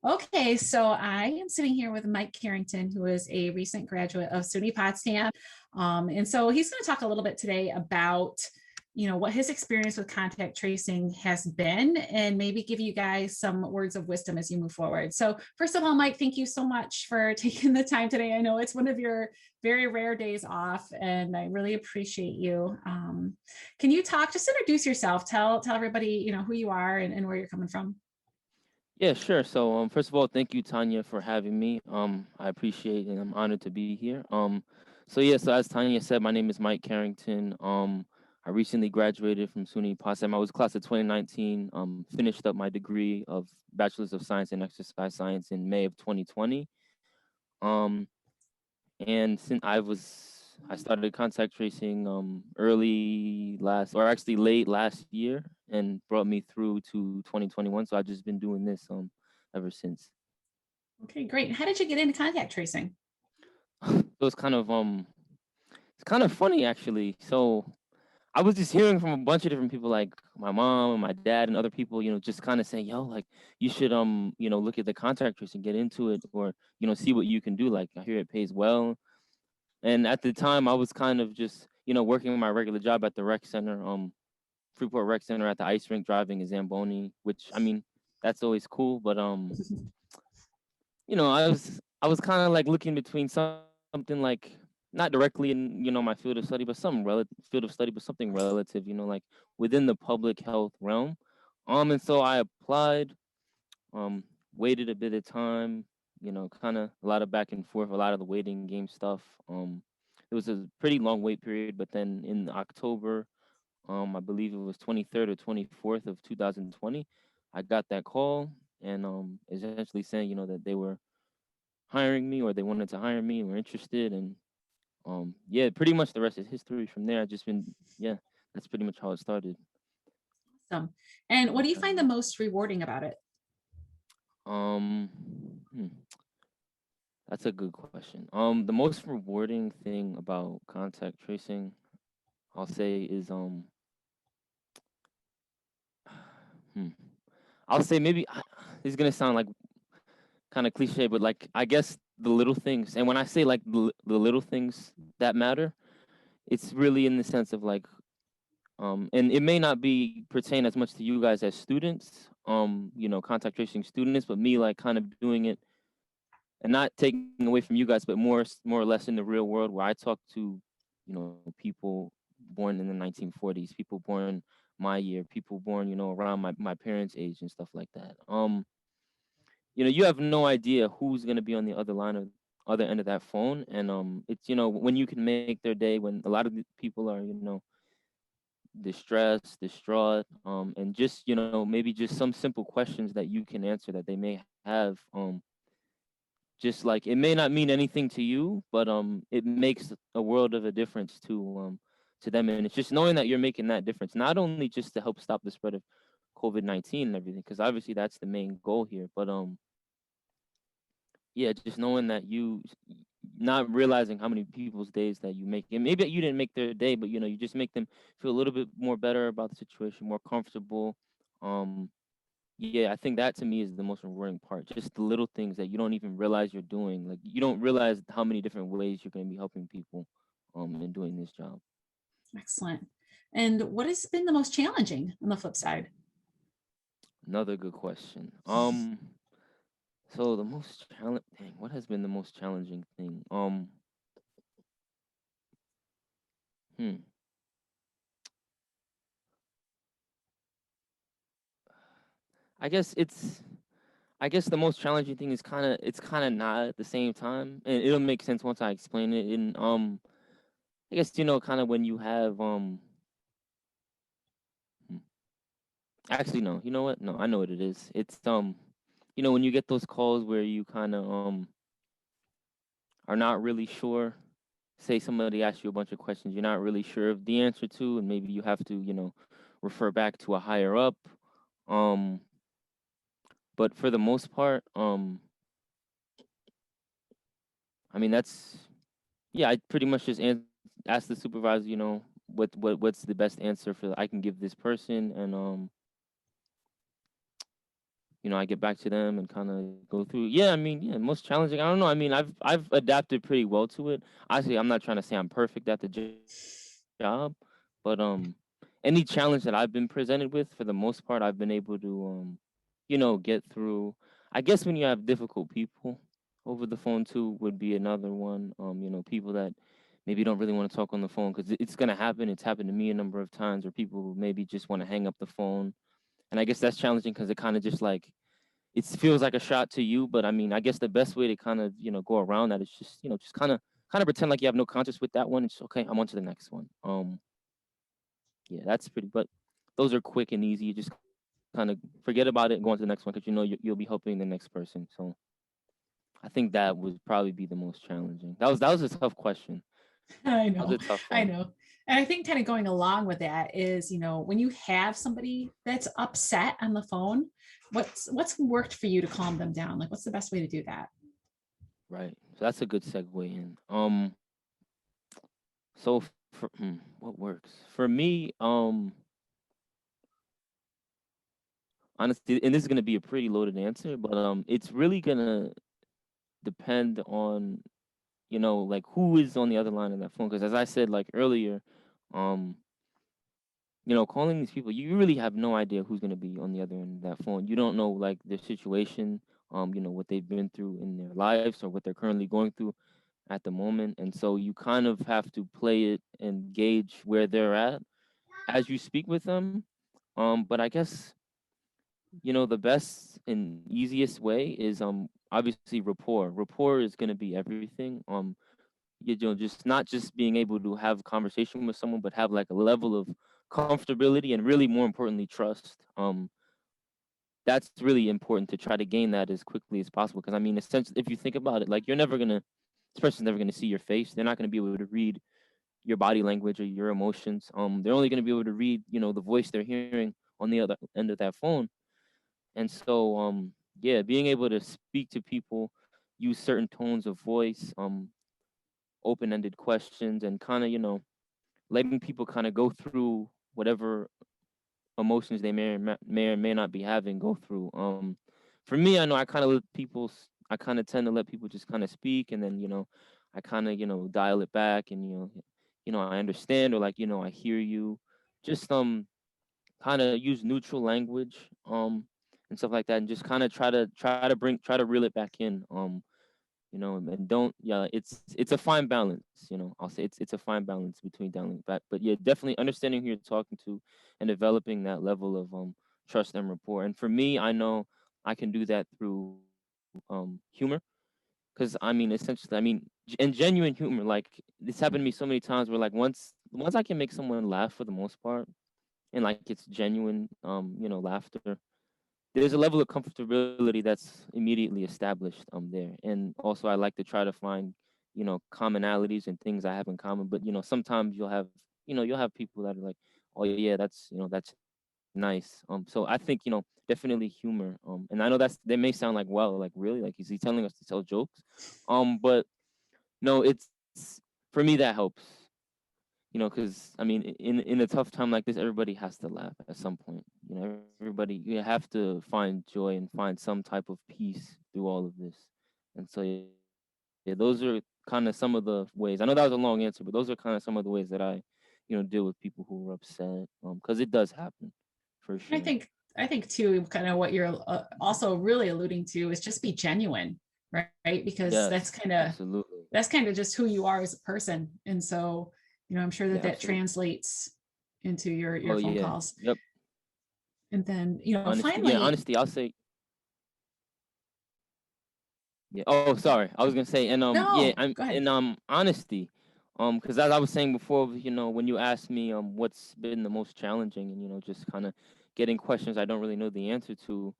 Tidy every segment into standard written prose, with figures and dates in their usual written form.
Okay, so I am sitting here with Mike Carrington, who is a recent graduate of SUNY Potsdam. And so he's going to talk a little bit today about, what his experience with contact tracing has been and maybe give you guys some words of wisdom as you move forward. So first of all, Mike, thank you so much for taking the time today. I know it's one of your very rare days off, and I really appreciate you. Can you just introduce yourself, tell everybody, who you are and where you're coming from? Yeah, sure. So, first of all, thank you, Tanya, for having me. I appreciate and I'm honored to be here. So as Tanya said, my name is Mike Carrington. I recently graduated from SUNY Potsdam. I was class of 2019. Finished up my degree of Bachelor's of Science in Exercise Science in May of 2020. Um, and since I started contact tracing early last, or actually late last year, and brought me through to 2021. So I've just been doing this ever since. Okay, great. How did you get into contact tracing? So it's kind of funny actually. So I was just hearing from a bunch of different people, like my mom and my dad and other people, just kind of saying, "Yo, like you should look at the contact tracing, get into it, or see what you can do. Like I hear it pays well." And at the time, I was kind of just, working my regular job at the rec center, Freeport Rec Center at the ice rink, driving a Zamboni, which I mean, that's always cool. But I was kind of like looking between something like not directly in my field of study, but field of study, but something relative, like within the public health realm. And so I applied, um, waited a bit of time, kind of a lot of back and forth, a lot of the waiting game stuff. It was a pretty long wait period, but then in October, I believe it was 23rd or 24th of 2020, I got that call and essentially saying, that they were hiring me or they wanted to hire me and were interested. And yeah, pretty much the rest is history from there. I just been, yeah, that's pretty much how it started. Awesome. And what do you find the most rewarding about it? Um, hmm, that's a good question. The most rewarding thing about contact tracing, I'll say, is hmm, I'll say maybe this is gonna sound like kind of cliche, but like I guess the little things. And when I say like the little things that matter, it's really in the sense of like, and it may not be pertain as much to you guys as students, contact tracing students, but me like kind of doing it and not taking away from you guys, but more or less in the real world where I talk to, people born in the 1940s, people born my year, people born, around my parents' age and stuff like that. You have no idea who's gonna be on the other end of that phone, and it's when you can make their day when a lot of the people are distressed, distraught, and just maybe just some simple questions that you can answer that they may have, just like it may not mean anything to you, but it makes a world of a difference to them, and it's just knowing that you're making that difference, not only just to help stop the spread of COVID-19 and everything, because obviously that's the main goal here, but yeah, just knowing that you not realizing how many people's days that you make, and maybe you didn't make their day, but you just make them feel a little bit more better about the situation, more comfortable. um yeah, I think that to me is the most rewarding part, just the little things that you don't even realize you're doing, like you don't realize how many different ways you're going to be helping people in doing this job. Excellent. And what has been the most challenging on the flip side? Another good question. So the most challenge dang, what has been the most challenging thing? Hmm I guess it's I guess the most challenging thing is kind of not at the same time, and it'll make sense once I explain it. And I guess kind of when you have hmm, actually no, you know what? No, I know what it is. It's when you get those calls where you kind of are not really sure. Say somebody asks you a bunch of questions you're not really sure of the answer to, and maybe you have to refer back to a higher up. Um, but for the most part, I mean that's yeah, I pretty much just ask the supervisor, what's the best answer for I can give this person, and I get back to them and kind of go through. Yeah, I mean, yeah, most challenging. I don't know. I mean, I've adapted pretty well to it. Honestly, I'm not trying to say I'm perfect at the job, but any challenge that I've been presented with, for the most part, I've been able to get through. I guess when you have difficult people over the phone too would be another one. People that maybe don't really want to talk on the phone because it's gonna happen. It's happened to me a number of times, or people who maybe just want to hang up the phone, and I guess that's challenging because it kind of just like it feels like a shot to you. But I mean, I guess the best way to kind of go around that is just just kind of pretend like you have no conscience with that one. It's okay. I'm on to the next one. Yeah, that's pretty. But those are quick and easy. You just kind of forget about it and go on to the next one because you'll be helping the next person. So I think that would probably be the most challenging. That was a tough question. I That was know, a tough I one. know. And I think kind of going along with that is, when you have somebody that's upset on the phone, what's worked for you to calm them down? Like, what's the best way to do that? Right. So that's a good segue in. So what works for me? Honestly, and this is gonna be a pretty loaded answer, but it's really gonna depend on like who is on the other line of that phone. Because as I said like earlier, um, calling these people, you really have no idea who's gonna be on the other end of that phone. You don't know like their situation, what they've been through in their lives or what they're currently going through at the moment, and so you kind of have to play it and gauge where they're at as you speak with them. But I guess the best and easiest way is obviously rapport. Rapport is going to be everything. Just not just being able to have a conversation with someone, but have like a level of comfortability and really more importantly trust. That's really important to try to gain that as quickly as possible. Because I mean, essentially, if you think about it, like this person's never gonna see your face. They're not gonna be able to read your body language or your emotions. They're only gonna be able to read, the voice they're hearing on the other end of that phone. And so, yeah, being able to speak to people, use certain tones of voice, open-ended questions, and kind of, letting people kind of go through whatever emotions they may or may not be having go through. For me, I know I kind of tend to let people just kind of speak, and then I kind of dial it back, and I understand, or like I hear you, just kind of use neutral language, and stuff like that, and just kind of try to reel it back in. And don't, yeah, it's a fine balance. I'll say it's a fine balance between dialing it back, but yeah, definitely understanding who you're talking to and developing that level of trust and rapport. And for me, I know I can do that through humor, because I mean, essentially, I mean, and genuine humor. Like, this happened to me so many times where like once I can make someone laugh for the most part, and like it's genuine laughter, there's a level of comfortability that's immediately established there. And also, I like to try to find commonalities and things I have in common. But sometimes you'll have people that are like, oh yeah, that's nice. So I think definitely humor. And I know they may sound like, well, like, really, like, is he telling us to tell jokes? But no, it's for me that helps. Because I mean, in a tough time like this, everybody has to laugh at some point. Everybody, you have to find joy and find some type of peace through all of this. And so, yeah, those are kind of some of the ways. I know that was a long answer, but those are kind of some of the ways that I, deal with people who are upset. Because it does happen, for I sure. think I think too, kind of what you're also really alluding to is just be genuine, right? Because Yes, absolutely. that's kind of just who you are as a person, and so I'm sure that Yeah, that absolutely. translates into your Oh phone yeah. calls. Yep. And then Honesty. Yeah, finally, honesty. I'll say. Yeah. Oh, sorry. I was gonna say, and yeah, no, I'm go ahead. in honesty, because as I was saying before, when you asked me what's been the most challenging, and just kind of getting questions I don't really know the answer to,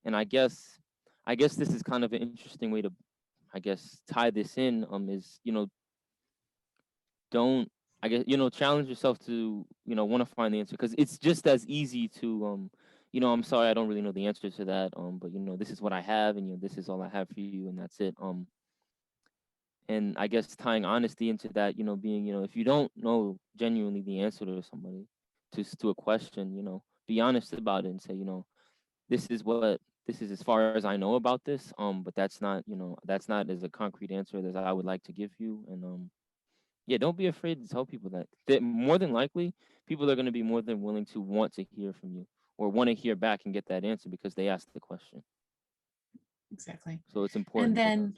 and I guess this is kind of an interesting way to, I guess, tie this in. Is don't, I guess, challenge yourself to want to find the answer, because it's just as easy to I'm sorry, I don't really know the answer to that, but this is what I have, and this is all I have for you, and that's it. And I guess tying honesty into that, being, if you don't know genuinely the answer to somebody, to a question, be honest about it and say, this is what this is as far as I know about this. But that's not, that's not as a concrete answer as I would like to give you. And yeah, don't be afraid to tell people that more than likely people are going to be more than willing to want to hear from you or want to hear back and get that answer because they asked the question. Exactly. So it's And important to them. then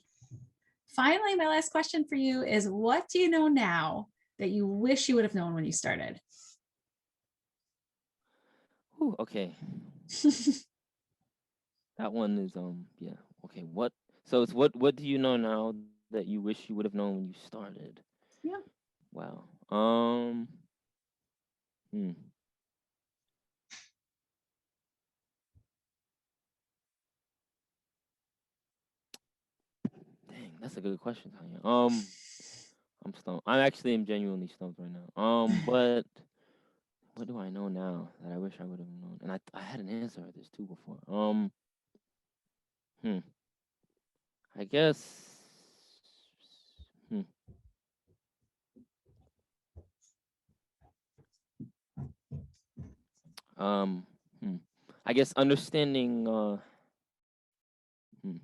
finally, my last question for you is, what do you know now that you wish you would have known when you started? Whew, okay. That one is yeah. Okay, what so it's what do you know now that you wish you would have known when you started? Yeah. Wow. Hmm. Dang, that's a good question, Tanya. I'm stumped. I actually am genuinely stumped right now. But what do I know now that I wish I would have known? And I had an answer for this too before. Hmm. I guess. Hmm. Um. Hmm. I guess understanding. Hmm,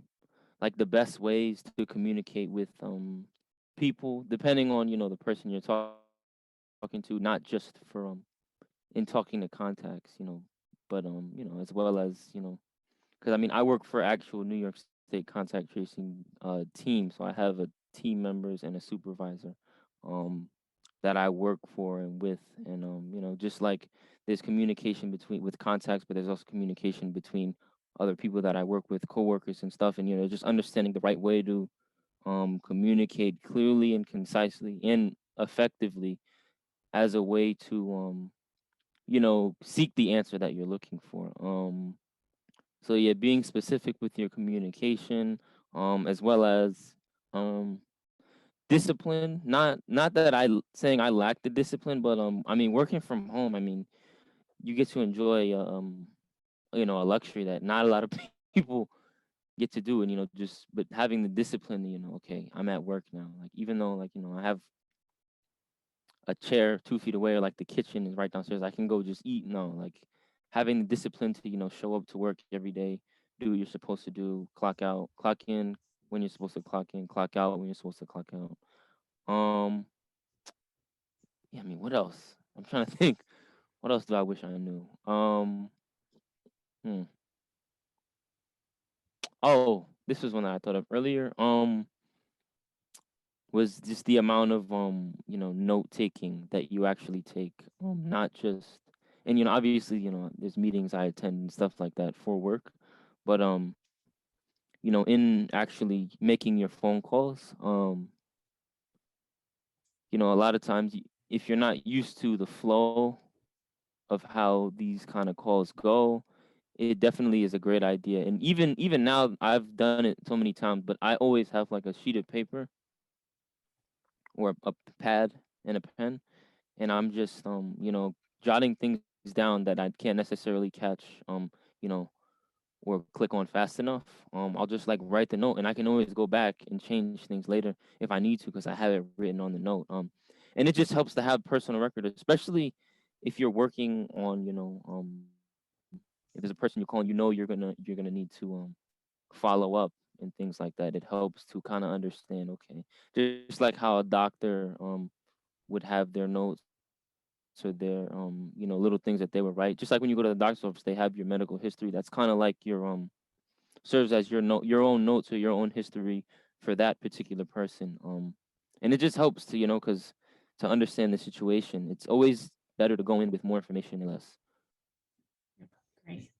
like the best ways to communicate with people, depending on the person you're talking to, not just for in talking to contacts, but as well as because I mean I work for actual New York State contact tracing team, so I have a team members and a supervisor um that I work for and with, and just like there's communication between with contacts, but there's also communication between other people that I work with, coworkers and stuff, and just understanding the right way to communicate clearly and concisely and effectively as a way to seek the answer that you're looking for. So yeah, being specific with your communication, as well as um discipline. Not that saying I lack the discipline, but I mean working from home, I mean you get to enjoy a luxury that not a lot of people get to do, and just but having the discipline, okay, I'm at work now. Like even though like I have a chair 2 feet away, or like the kitchen is right downstairs, I can go just eat. No, like having the discipline to show up to work every day, do what you're supposed to do, clock out, clock in when you're supposed to clock in, clock out when you're supposed to clock out. Um, yeah, I mean, what else? I'm trying to think. What else do I wish I knew? Hmm. Oh, this was one that I thought of earlier. Was just the amount of note taking that you actually take, not just, and obviously there's meetings I attend and stuff like that for work, but in actually making your phone calls, a lot of times if you're not used to the flow of how these kind of calls go, it definitely is a great idea. And even now, I've done it so many times, but I always have like a sheet of paper or a pad and a pen, and I'm just jotting things down that I can't necessarily catch, you know or click on fast enough. I'll just like write the note, and I can always go back and change things later if I need to because I have it written on the note. And it just helps to have personal record, especially if you're working on if there's a person you're calling, you're gonna need to follow up and things like that. It helps to kind of understand. Okay, just like how a doctor would have their notes or their little things that they would write. Just like when you go to the doctor's office, they have your medical history. That's kind of like your serves as your own notes or your own history for that particular person. And it just helps to because to understand the situation, it's always better to go in with more information than less. Great.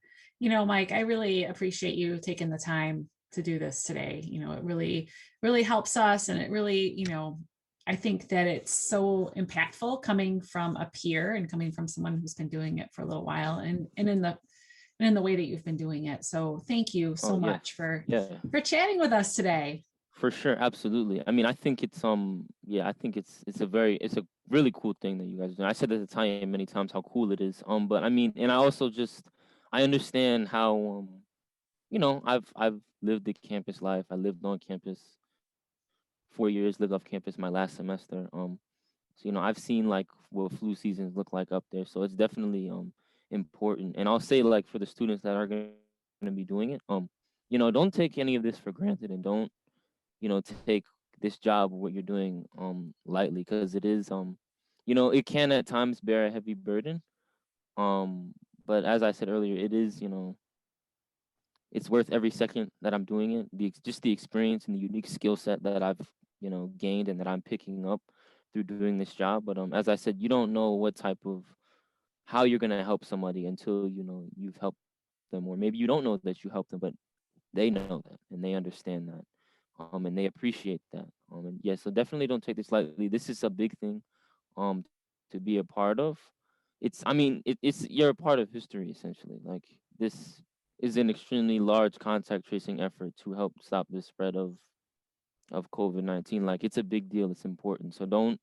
Mike, I really appreciate you taking the time to do this today. It really, really helps us. And it really, I think that it's so impactful coming from a peer and coming from someone who's been doing it for a little while and in the way that you've been doing it. So thank you Oh so yeah, much for yeah, chatting with us today. for sure, absolutely. I mean, I think it's yeah, I think it's a really cool thing that you guys do. I said at the time many times how cool it is. But I mean, and I also just I understand how I've lived the campus life. I lived on campus 4 years, lived off campus my last semester. So I've seen like what flu seasons look like up there. So it's definitely important. And I'll say like for the students that are gonna be to be doing it. Don't take any of this for granted, and don't take this job, what you're doing, lightly, because it is, it can at times bear a heavy burden. Um, but as I said earlier, it is, it's worth every second that I'm doing it. Just the experience and the unique skill set that I've, gained and that I'm picking up through doing this job. But as I said, you don't know what type of how you're gonna help somebody until you've helped them, or maybe you don't know that you helped them, but they know that and they understand that, and they appreciate that. And yeah, so definitely don't take this lightly. This is a big thing, to be a part of. It's you're a part of history essentially. Like, this is an extremely large contact tracing effort to help stop the spread of COVID-19. Like, it's a big deal. It's important. So don't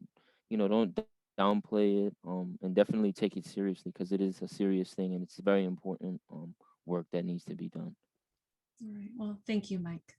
downplay it, and definitely take it seriously, because it is a serious thing and it's very important work that needs to be done. All right. Well, thank you, Mike.